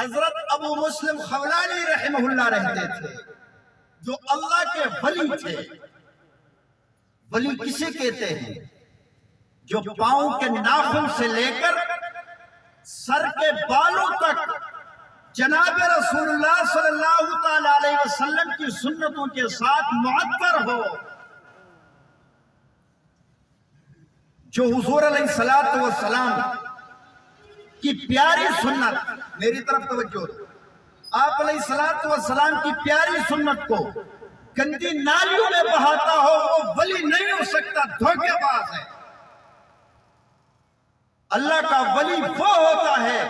حضرت ابو مسلم خولانی رحمہ اللہ رہتے تھے، جو اللہ کے ولی تھے۔ ولی کسے کہتے ہیں؟ جو پاؤں کے ناخن سے لے کر سر کے بالوں تک جناب رسول اللہ صلی اللہ تعالی علیہ وسلم کی سنتوں کے ساتھ معطر ہو، جو حضور علیہ السلام کی پیاری سنت، میری طرف توجہ، آپ علیہ السلام کی پیاری سنت کو گندی نالیوں میں بہاتا ہو، وہ ولی نہیں ہو سکتا، دھوکے باز ہے۔ اللہ کا ولی وہ ہوتا ہے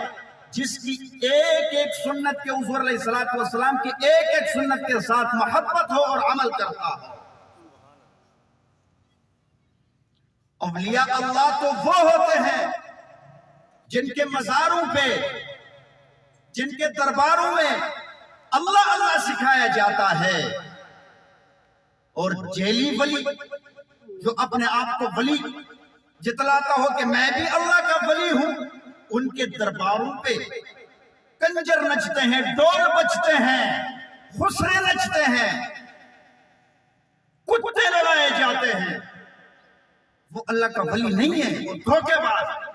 جس کی ایک ایک سنت کے، حضور علیہ السلام کی ایک ایک سنت کے ساتھ محبت ہو اور عمل کرتا ہو۔ اولیاء اللہ تو وہ ہوتے ہیں جن کے مزاروں پہ، جن کے درباروں میں اللہ اللہ سکھایا جاتا ہے، اور جیلی ولی جو اپنے آپ کو ولی جتلاتا ہو کہ میں بھی اللہ کا ولی ہوں، ان کے درباروں پہ کنجر نچتے ہیں، ڈول بجتے ہیں، خسرے نچتے ہیں، کتے لڑائے جاتے ہیں۔ وہ اللہ کا ولی نہیں ہے، وہ دھوکے باز ہے۔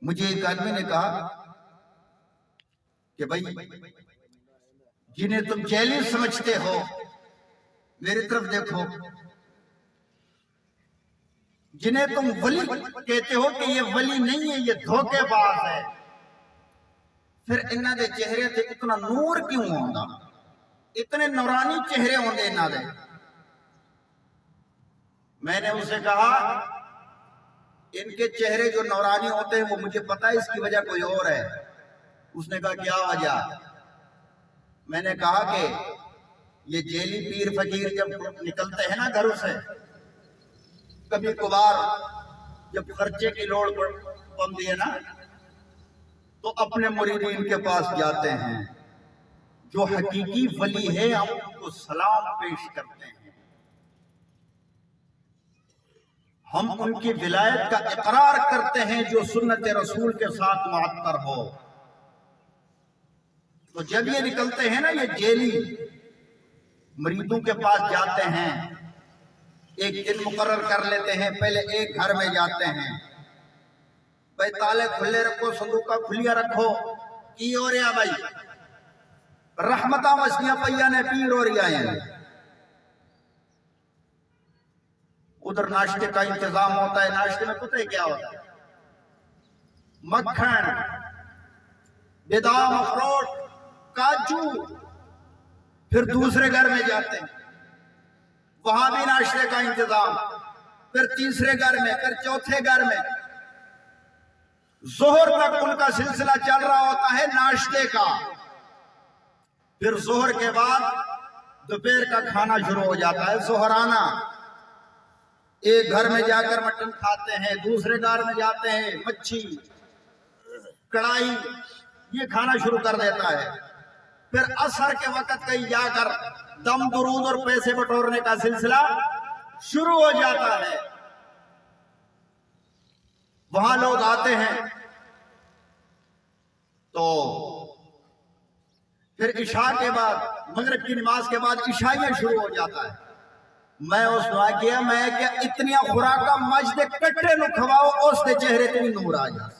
مجھے ایک آدمی نے کہا کہ بھائی جنہیں تم جیلی سمجھتے ہو، میری طرف دیکھو، جنہیں تم ولی کہتے ہو کہ یہ ولی نہیں ہے، یہ دھوکے باز ہے، پھر انہاں دے چہرے تے اتنا نور کیوں ہوندا؟ اتنے نورانی چہرے ہوندے انہاں دے؟ میں نے اسے کہا ان کے چہرے جو نورانی ہوتے ہیں وہ مجھے پتا ہے، اس کی وجہ کوئی اور ہے۔ اس نے کہا کیا وجہ؟ میں نے کہا کہ یہ جیلی پیر فقیر جب نکلتے ہیں نا گھروں سے، کبھی کبھار جب خرچے کی لوڑ پڑتی ہے نا، تو اپنے مریدین کے پاس جاتے ہیں، جو حقیقی ولی ہے ہم ان کو سلام پیش کرتے ہیں، ہم ان کی ولایت کا اقرار کرتے ہیں جو سنت رسول کے ساتھ معطر ہو۔ تو جب یہ نکلتے ہیں نا، یہ جیلی مریدوں کے پاس جاتے ہیں، ایک دن مقرر کر لیتے ہیں، پہلے ایک گھر میں جاتے ہیں، بھائی تالے کھلے رکھو، صندوقہ کھلیا رکھو، کی ہو رہا بھائی؟ رحمتہ مسیح پیا نے پیر ہو رہا ہے۔ ادھر ناشتے کا انتظام ہوتا ہے، ناشتے میں پتہ ہے کیا ہوتا ہے؟ مکھن، بادام، اخروٹ، کاجو۔ پھر دوسرے گھر میں جاتے ہیں، وہاں بھی ناشتے کا انتظام، پھر تیسرے گھر میں، پھر چوتھے گھر میں، ظہر تک ان کا سلسلہ چل رہا ہوتا ہے ناشتے کا۔ پھر ظہر کے بعد دوپہر کا کھانا شروع ہو جاتا ہے، ظہرانہ۔ ایک گھر میں جا کر مٹن کھاتے ہیں، دوسرے گھر میں جاتے ہیں مچھی، کڑھائی، یہ کھانا شروع کر دیتا ہے۔ پھر عصر کے وقت کہیں جا کر دم درود اور پیسے بٹورنے کا سلسلہ شروع ہو جاتا ہے۔ وہاں لوگ آتے ہیں تو پھر عشاء کے بعد، مغرب کی نماز کے بعد عشائیہ شروع ہو جاتا ہے۔ میں اس دعا کیا، میں کیا اتنی خوراکہ مجھ دے کٹے نو کھواؤ، اس دے چہرے تے نور آ جائے۔